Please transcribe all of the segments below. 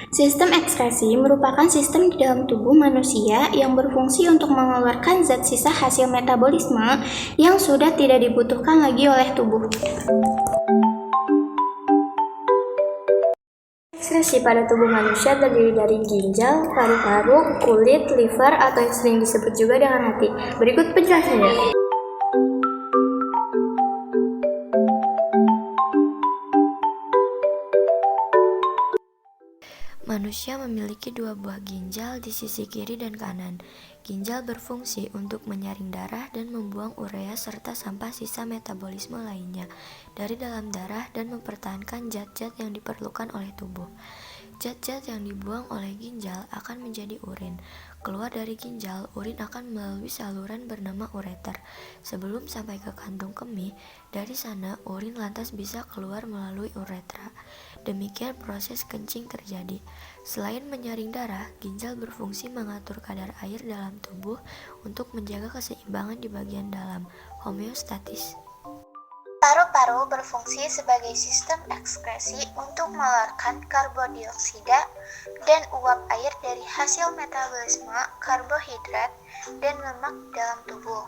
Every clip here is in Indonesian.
Sistem ekskresi merupakan sistem di dalam tubuh manusia yang berfungsi untuk mengeluarkan zat sisa hasil metabolisme yang sudah tidak dibutuhkan lagi oleh tubuh. Ekskresi pada tubuh manusia terdiri dari ginjal, paru-paru, kulit, liver, atau yang sering disebut juga dengan hati. Berikut penjelasannya. Manusia memiliki dua buah ginjal di sisi kiri dan kanan. Ginjal berfungsi untuk menyaring darah dan membuang urea serta sampah sisa metabolisme lainnya dari dalam darah dan mempertahankan zat-zat yang diperlukan oleh tubuh. Zat-zat yang dibuang oleh ginjal akan menjadi urin. Keluar dari ginjal, urin akan melalui saluran bernama ureter. Sebelum sampai ke kantung kemih, dari sana urin lantas bisa keluar melalui uretra. Demikian proses kencing terjadi. Selain menyaring darah, ginjal berfungsi mengatur kadar air dalam tubuh untuk menjaga keseimbangan di bagian dalam, homeostatis. Paru-paru berfungsi sebagai sistem ekskresi untuk mengeluarkan karbon dioksida dan uap air dari hasil metabolisme karbohidrat dan lemak dalam tubuh.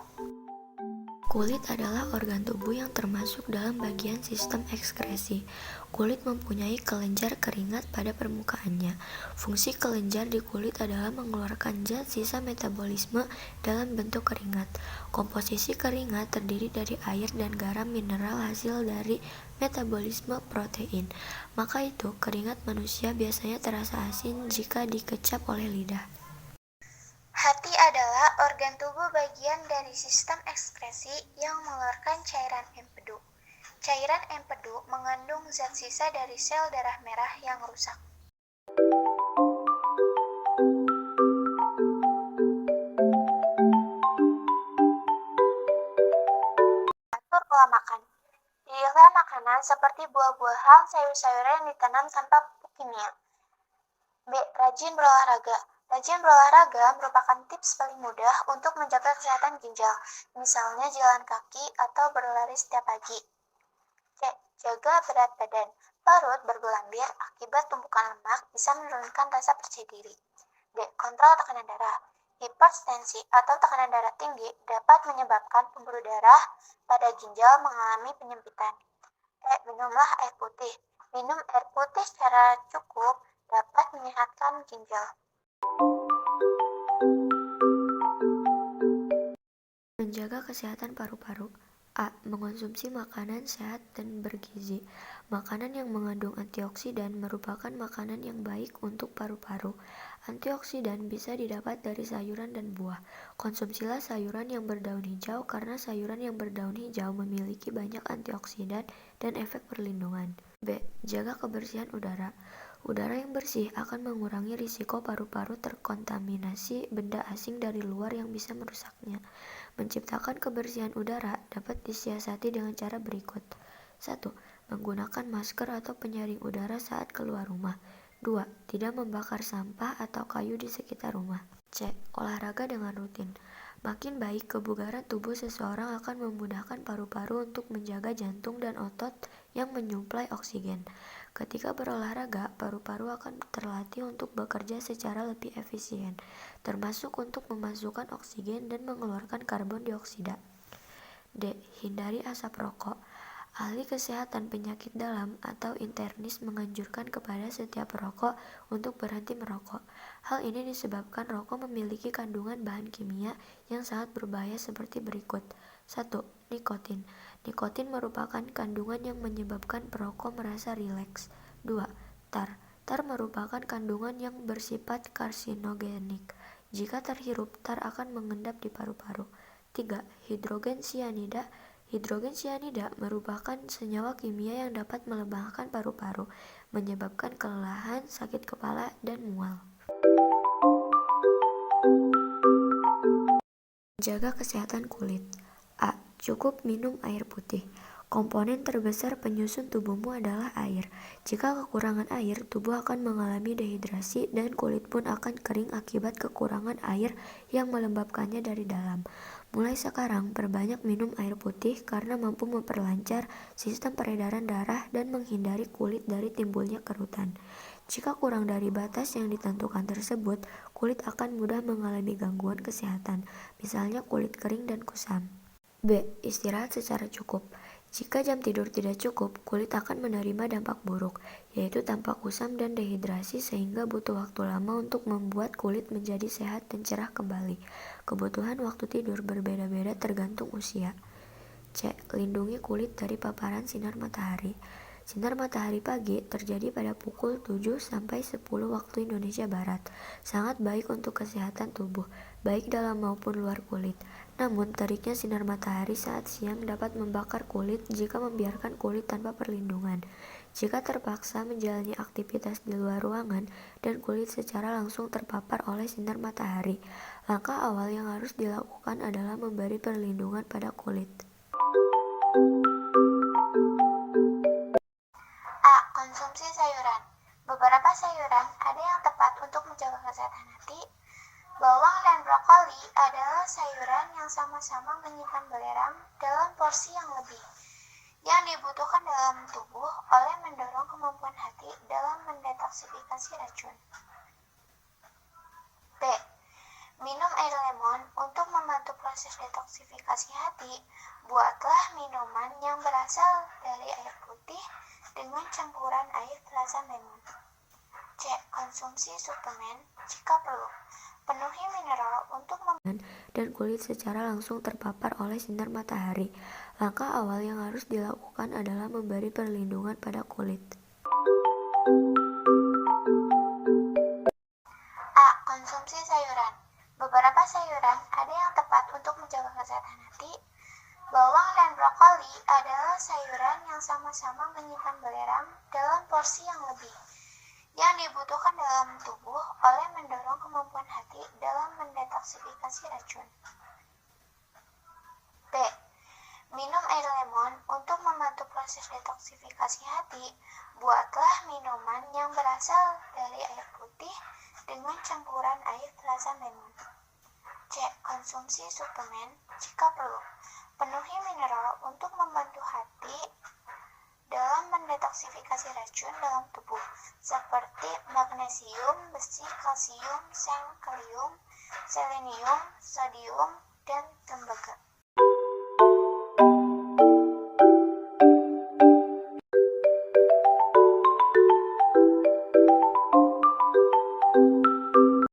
Kulit adalah organ tubuh yang termasuk dalam bagian sistem ekskresi. Kulit mempunyai kelenjar keringat pada permukaannya. Fungsi kelenjar di kulit adalah mengeluarkan zat sisa metabolisme dalam bentuk keringat. Komposisi keringat terdiri dari air dan garam mineral hasil dari metabolisme protein. Maka itu, keringat manusia biasanya terasa asin jika dikecap oleh lidah. Hati adalah organ tubuh bagian dari sistem ekskresi yang mengeluarkan cairan empedu. Cairan empedu mengandung zat sisa dari sel darah merah yang rusak. Atur pola makan. Pilihlah makanan seperti buah-buahan, sayur-sayuran yang ditanam tanpa pupuk kimia. B. Rajin berolahraga. Rajin berolahraga merupakan tips paling mudah untuk menjaga kesehatan ginjal, misalnya jalan kaki atau berlari setiap pagi. C. Jaga berat badan. Perut bergelambir akibat tumpukan lemak bisa menurunkan rasa percaya diri. D. Kontrol tekanan darah. Hipertensi atau tekanan darah tinggi dapat menyebabkan pembuluh darah pada ginjal mengalami penyempitan. E. Minumlah air putih. Minum air putih secara cukup dapat menyehatkan ginjal. Menjaga kesehatan paru-paru. A. Mengonsumsi makanan sehat dan bergizi. Makanan yang mengandung antioksidan merupakan makanan yang baik untuk paru-paru. Antioksidan bisa didapat dari sayuran dan buah. Konsumsilah sayuran yang berdaun hijau karena sayuran yang berdaun hijau memiliki banyak antioksidan dan efek perlindungan. B. Jaga kebersihan udara. Udara yang bersih akan mengurangi risiko paru-paru terkontaminasi benda asing dari luar yang bisa merusaknya. Menciptakan kebersihan udara dapat disiasati dengan cara berikut. 1. Menggunakan masker atau penyaring udara saat keluar rumah. 2. Tidak membakar sampah atau kayu di sekitar rumah. C. Olahraga dengan rutin. Makin baik kebugaran tubuh seseorang akan memudahkan paru-paru untuk menjaga jantung dan otot yang menyuplai oksigen. Ketika berolahraga, paru-paru akan terlatih untuk bekerja secara lebih efisien, termasuk untuk memasukkan oksigen dan mengeluarkan karbon dioksida. D. Hindari asap rokok. Ahli kesehatan penyakit dalam atau internis menganjurkan kepada setiap perokok untuk berhenti merokok. Hal ini disebabkan rokok memiliki kandungan bahan kimia yang sangat berbahaya seperti berikut. 1. Nikotin. Nikotin merupakan kandungan yang menyebabkan perokok merasa rileks. 2. Tar. Tar merupakan kandungan yang bersifat karsinogenik. Jika terhirup, tar akan mengendap di paru-paru. 3. Hidrogen sianida. Hidrogen sianida merupakan senyawa kimia yang dapat melebahkan paru-paru, menyebabkan kelelahan, sakit kepala, dan mual. Jaga kesehatan kulit. A. Cukup minum air putih. Komponen terbesar penyusun tubuhmu adalah air. Jika kekurangan air, tubuh akan mengalami dehidrasi dan kulit pun akan kering akibat kekurangan air yang melembabkannya dari dalam. Mulai sekarang, perbanyak minum air putih karena mampu memperlancar sistem peredaran darah dan menghindari kulit dari timbulnya kerutan. Jika kurang dari batas yang ditentukan tersebut, kulit akan mudah mengalami gangguan kesehatan, misalnya kulit kering dan kusam. B. Istirahat secara cukup. Jika jam tidur tidak cukup, kulit akan menerima dampak buruk, yaitu tampak kusam dan dehidrasi sehingga butuh waktu lama untuk membuat kulit menjadi sehat dan cerah kembali. Kebutuhan waktu tidur berbeda-beda tergantung usia. C. Lindungi kulit dari paparan sinar matahari. Sinar matahari pagi terjadi pada pukul 7 sampai 10 waktu Indonesia Barat. Sangat baik untuk kesehatan tubuh, baik dalam maupun luar kulit. Namun, teriknya sinar matahari saat siang dapat membakar kulit jika membiarkan kulit tanpa perlindungan. Jika terpaksa menjalani aktivitas di luar ruangan dan kulit secara langsung terpapar oleh sinar matahari, langkah awal yang harus dilakukan adalah memberi perlindungan pada kulit. A. Konsumsi sayuran. Beberapa sayuran ada yang tepat untuk menjaga kesehatan hati. Bawang dan brokoli adalah sayuran yang sama-sama menyimpan belerang dalam porsi yang lebih, yang dibutuhkan dalam tubuh oleh mendorong kemampuan hati dalam mendetoksifikasi racun. B. Minum air lemon untuk membantu proses detoksifikasi hati. Buatlah minuman yang berasal dari air putih dengan campuran air perasan lemon. C. Konsumsi suplemen jika perlu. Penuhi mineral untuk dan kulit secara langsung terpapar oleh sinar matahari. Langkah awal yang harus dilakukan adalah memberi perlindungan pada kulit. A. Konsumsi sayuran. Beberapa sayuran ada yang tepat untuk menjaga kesehatan hati. Bawang dan brokoli adalah sayuran yang sama-sama menyimpan belerang dalam porsi yang lebih, yang dibutuhkan dalam tubuh oleh mendorong kemampuan hati dalam mendetoksifikasi racun. B. Minum air lemon untuk membantu proses detoksifikasi hati. Buatlah minuman yang berasal dari air putih dengan campuran air perasan lemon. C. Konsumsi suplemen jika perlu. Penuhi mineral untuk membantu hati dalam mendetoksifikasi racun dalam tubuh, seperti magnesium, besi, kalsium, seng, kalium, selenium, sodium, dan tembaga.